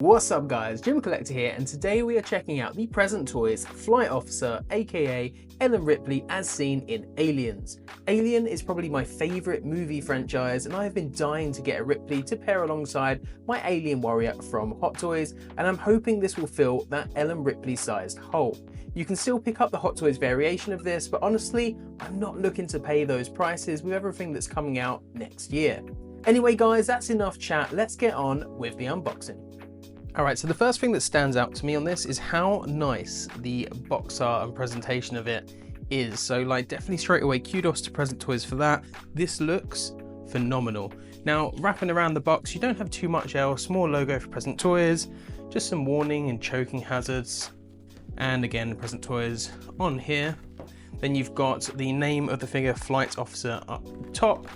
What's up guys, Jim Collector here, and today we are checking out the Present Toys Flight Officer aka Ellen Ripley as seen in Aliens. Alien is probably my favourite movie franchise, and I have been dying to get a Ripley to pair alongside my Alien Warrior from Hot Toys, and I'm hoping this will fill that Ellen Ripley sized hole. You can still pick up the Hot Toys variation of this, but honestly, I'm not looking to pay those prices with everything that's coming out next year. Anyway guys, that's enough chat, let's get on with the unboxing. Alright, so the first thing that stands out to me on this is how nice the box art and presentation of it is. So like definitely straight away kudos to Present Toys for that. This looks phenomenal. Now wrapping around the box you don't have too much else, more logo for Present Toys, just some warning and choking hazards, and again Present Toys on here. Then you've got the name of the figure Flight Officer up top,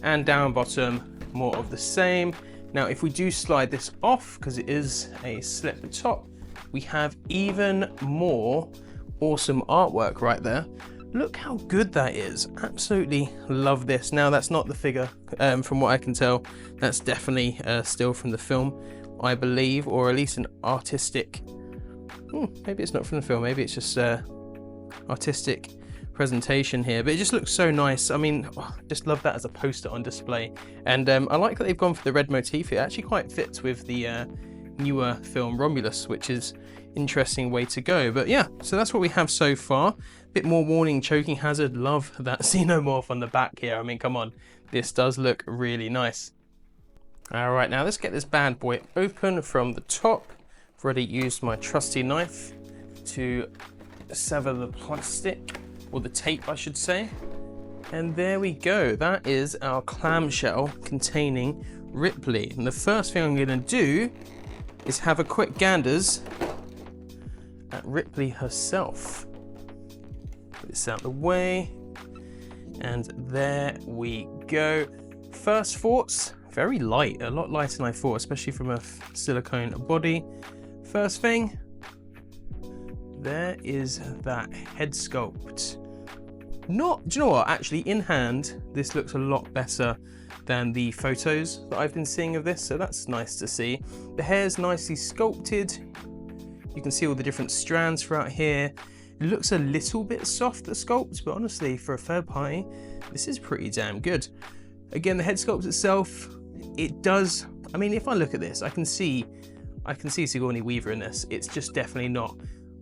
and down bottom more of the same. Now if we do slide this off, because it is a slip top, we have even more awesome artwork right there. Look how good that is. Absolutely love this. Now that's not the figure, from what I can tell. That's definitely still from the film, I believe, or at least an artistic, maybe it's not from the film, maybe it's just artistic presentation here, but it just looks so nice. I mean, I just love that as a poster on display, and I like that they've gone for the red motif. It actually quite fits with the newer film Romulus, which is interesting way to go. But yeah, so that's what we have so far. Bit more warning, choking hazard. Love that xenomorph on the back here. I mean, come on, this does look really nice. All right, now let's get this bad boy open from the top. I've already used my trusty knife to sever the plastic, or the tape I should say, and there we go. That is our clamshell containing Ripley, and the first thing I'm going to do is have a quick ganders at Ripley herself. Put this out the way, and there we go. First thoughts, very light, a lot lighter than I thought, especially from a silicone body. First thing, there is that head sculpt. Do you know what, actually in hand this looks a lot better than the photos that I've been seeing of this, so that's nice to see. The hair's nicely sculpted, you can see all the different strands throughout here. It looks a little bit soft, the sculpt, but honestly for a third party this is pretty damn good. Again, the head sculpt itself, it does, I mean, if I look at this I can see Sigourney Weaver in this. It's just definitely not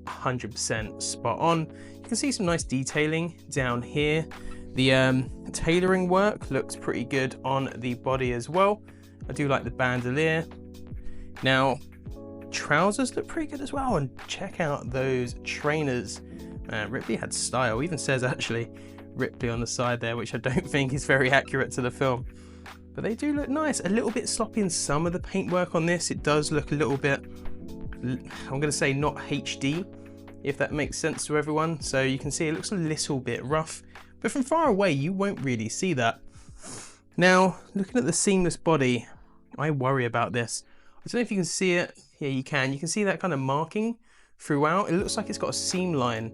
100% spot on. You can see some nice detailing down here. The tailoring work looks pretty good on the body as well. I do like the bandolier. Now trousers look pretty good as well, and check out those trainers. Ripley had style, even says actually Ripley on the side there, which I don't think is very accurate to the film, but they do look nice. A little bit sloppy in some of the paintwork on this. It does look a little bit, I'm going to say not HD, if that makes sense to everyone. So you can see it looks a little bit rough, but from far away you won't really see that. Now looking at the seamless body, I worry about this. I don't know if you can see it. Yeah, you can see that kind of marking throughout. It looks like it's got a seam line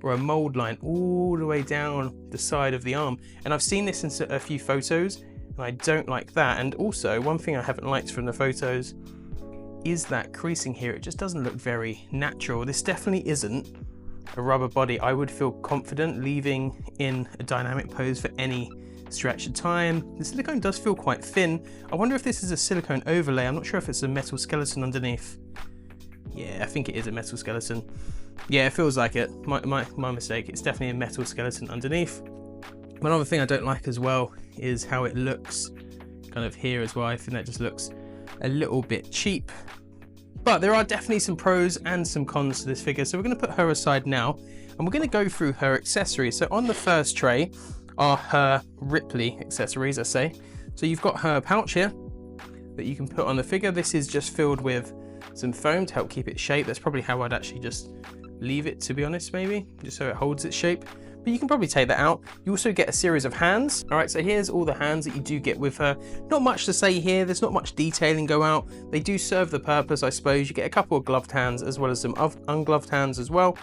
or a mold line all the way down the side of the arm, and I've seen this in a few photos and I don't like that. And also one thing I haven't liked from the photos is that creasing here. It just doesn't look very natural. This definitely isn't a rubber body I would feel confident leaving in a dynamic pose for any stretch of time. The silicone does feel quite thin. I wonder if this is a silicone overlay. I'm not sure if it's a metal skeleton underneath. Yeah, I think it is a metal skeleton. Yeah, it feels like it. My mistake. It's definitely a metal skeleton underneath. Another thing I don't like as well is how it looks kind of here as well. I think that just looks a little bit cheap, but there are definitely some pros and some cons to this figure, so we're going to put her aside now and we're going to go through her accessories. So on the first tray are her Ripley accessories, I say. So you've got her pouch here that you can put on the figure. This is just filled with some foam to help keep it shape. That's probably how I'd actually just leave it, to be honest, maybe just so it holds its shape, but you can probably take that out. You also get a series of hands. All right, so here's all the hands that you do get with her. Not much to say here. There's not much detailing go out. They do serve the purpose, I suppose. You get a couple of gloved hands as well as some ungloved hands as well.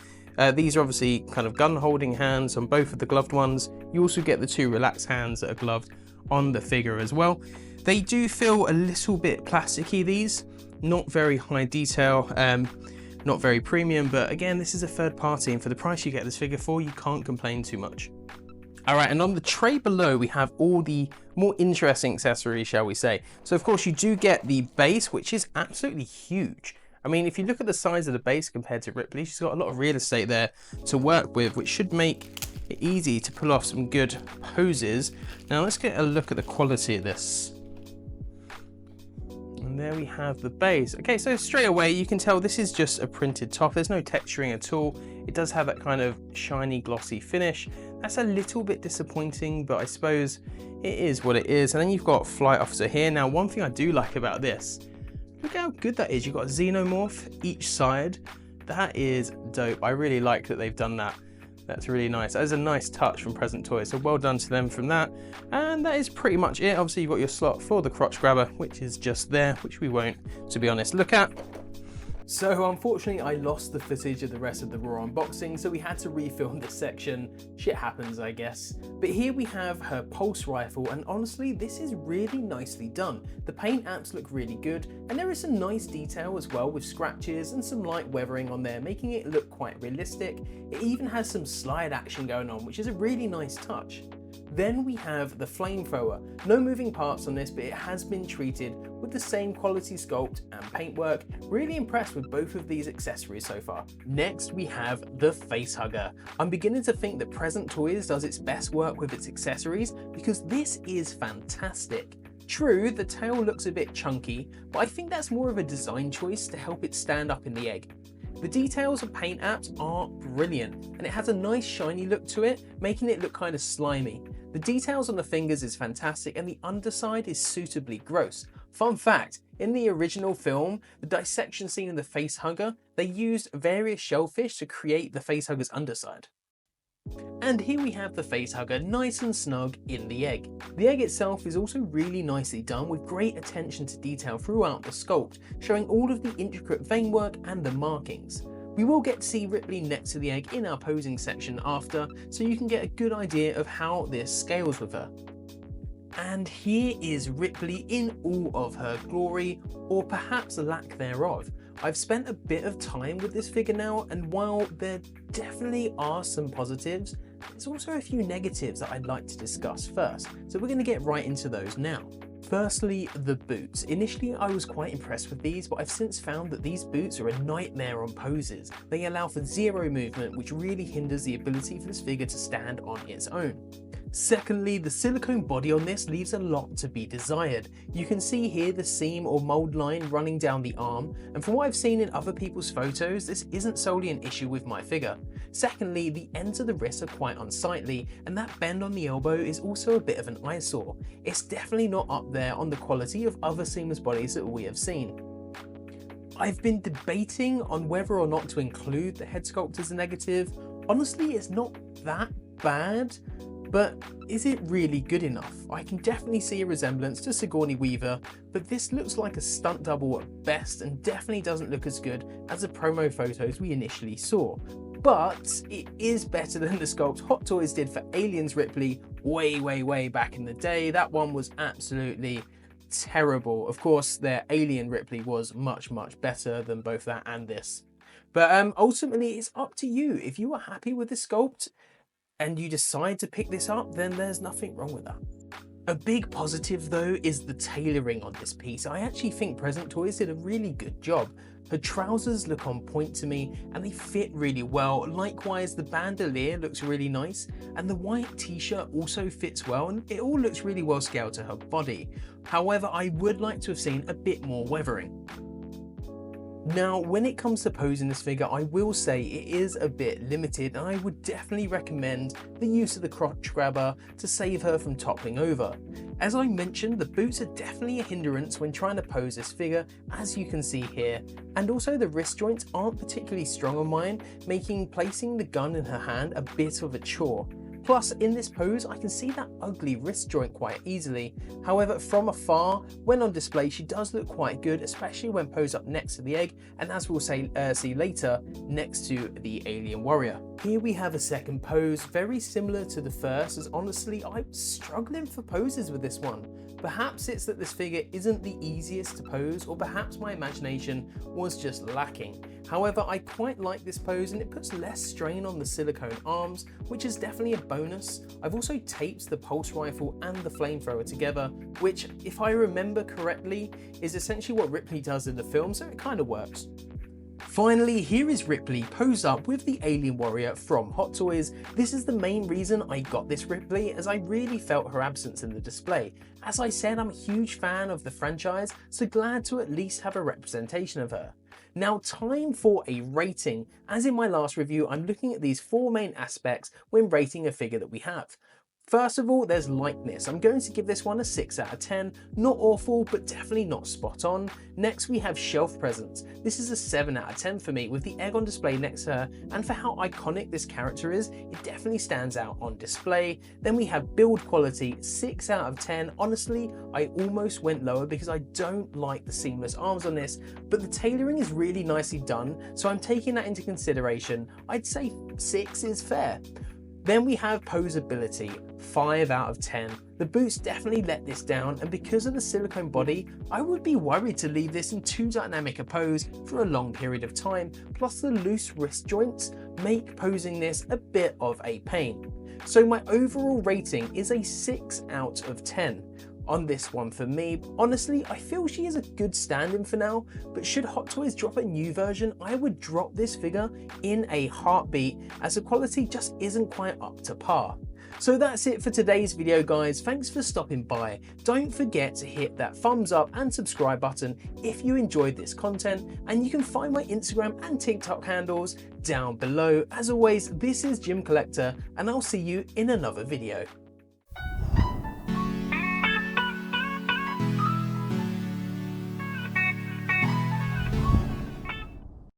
These are obviously kind of gun holding hands on both of the gloved ones. You also get the two relaxed hands that are gloved on the figure as well. They do feel a little bit plasticky, these. Not very high detail, not very premium, but again, this is a third party, and for the price you get this figure for, you can't complain too much. Alright, and on the tray below, we have all the more interesting accessories, shall we say. So of course you do get the base, which is absolutely huge. I mean, if you look at the size of the base compared to Ripley, she's got a lot of real estate there to work with, which should make it easy to pull off some good poses. Now let's get a look at the quality of this. And there we have the base. Okay, so straight away you can tell this is just a printed top. There's no texturing at all. It does have that kind of shiny, glossy finish. That's a little bit disappointing, but I suppose it is what it is. And then you've got Flight Officer here. Now, one thing I do like about this, look how good that is. You've got a xenomorph each side. That is dope. I really like that they've done that. That's really nice. That is a nice touch from Present Toys, so well done to them from that. And that is pretty much it. Obviously, you've got your slot for the crotch grabber, which is just there, which we won't, to be honest, look at. So unfortunately, I lost the footage of the rest of the Raw unboxing, so we had to refilm this section. Shit happens, I guess. But here we have her pulse rifle, and honestly, this is really nicely done. The paint apps look really good, and there is some nice detail as well with scratches and some light weathering on there, making it look quite realistic. It even has some slide action going on, which is a really nice touch. Then we have the flamethrower. No moving parts on this, but it has been treated with the same quality sculpt and paintwork. Really impressed with both of these accessories so far. Next, we have the facehugger. I'm beginning to think that Present Toys does its best work with its accessories because this is fantastic. True, the tail looks a bit chunky, but I think that's more of a design choice to help it stand up in the egg. The details of paint apps are brilliant, and it has a nice shiny look to it, making it look kind of slimy. The details on the fingers is fantastic, and the underside is suitably gross. Fun fact, in the original film, the dissection scene in the facehugger, they used various shellfish to create the facehugger's underside. And here we have the facehugger nice and snug in the egg. The egg itself is also really nicely done with great attention to detail throughout the sculpt, showing all of the intricate vein work and the markings. We will get to see Ripley next to the egg in our posing section after, so you can get a good idea of how this scales with her. And here is Ripley in all of her glory, or perhaps lack thereof. I've spent a bit of time with this figure now, and while there definitely are some positives, there's also a few negatives that I'd like to discuss first, so we're going to get right into those now. Firstly, the boots. Initially, I was quite impressed with these, but I've since found that these boots are a nightmare on poses. They allow for zero movement, which really hinders the ability for this figure to stand on its own. Secondly, the silicone body on this leaves a lot to be desired. You can see here the seam or mold line running down the arm, and from what I've seen in other people's photos, this isn't solely an issue with my figure. Secondly, the ends of the wrists are quite unsightly, and that bend on the elbow is also a bit of an eyesore. It's definitely not up there on the quality of other seamless bodies that we have seen. I've been debating on whether or not to include the head sculpt as a negative. Honestly, it's not that bad. But is it really good enough? I can definitely see a resemblance to Sigourney Weaver, but this looks like a stunt double at best and definitely doesn't look as good as the promo photos we initially saw. But it is better than the sculpt Hot Toys did for Aliens Ripley way back in the day. That one was absolutely terrible. Of course, their Alien Ripley was much better than both that and this. But ultimately, it's up to you. If you are happy with the sculpt, and you decide to pick this up, then there's nothing wrong with that. A big positive though is the tailoring on this piece. I actually think Present Toys did a really good job. Her trousers look on point to me and they fit really well. Likewise, the bandolier looks really nice and the white t-shirt also fits well, and it all looks really well scaled to her body. However, I would like to have seen a bit more weathering. Now, when it comes to posing this figure, I will say it is a bit limited, and I would definitely recommend the use of the crotch grabber to save her from toppling over. As I mentioned, the boots are definitely a hindrance when trying to pose this figure, as you can see here, and also the wrist joints aren't particularly strong on mine, making placing the gun in her hand a bit of a chore. Plus, in this pose, I can see that ugly wrist joint quite easily. However, from afar, when on display, she does look quite good, especially when posed up next to the egg, and as we'll see later, next to the alien warrior. Here we have a second pose, very similar to the first, as honestly, I'm struggling for poses with this one. Perhaps it's that this figure isn't the easiest to pose, or perhaps my imagination was just lacking. However, I quite like this pose and it puts less strain on the silicone arms, which is definitely a bonus. I've also taped the pulse rifle and the flamethrower together, which, if I remember correctly, is essentially what Ripley does in the film, so it kind of works. Finally, here is Ripley posed up with the alien warrior from Hot Toys. This is the main reason I got this Ripley, as I really felt her absence in the display. As I said, I'm a huge fan of the franchise, so glad to at least have a representation of her. Now, time for a rating. As in my last review, I'm looking at these 4 main aspects when rating a figure that we have. First of all, there's likeness. I'm going to give this one a 6 out of 10. Not awful, but definitely not spot on. Next, we have shelf presence. This is a 7 out of 10 for me, with the egg on display next to her, and for how iconic this character is, it definitely stands out on display. Then we have build quality, 6 out of 10. Honestly, I almost went lower because I don't like the seamless arms on this, but the tailoring is really nicely done, so I'm taking that into consideration. I'd say 6 is fair. Then we have posability, 5 out of 10. The boots definitely let this down, and because of the silicone body, I would be worried to leave this in too dynamic a pose for a long period of time, plus the loose wrist joints make posing this a bit of a pain. So my overall rating is a 6 out of 10. On this one for me. Honestly, I feel she is a good stand-in for now, but should Hot Toys drop a new version, I would drop this figure in a heartbeat, as the quality just isn't quite up to par. So that's it for today's video, guys. Thanks for stopping by. Don't forget to hit that thumbs up and subscribe button if you enjoyed this content, and you can find my Instagram and TikTok handles down below. As always, this is Jim Collector, and I'll see you in another video.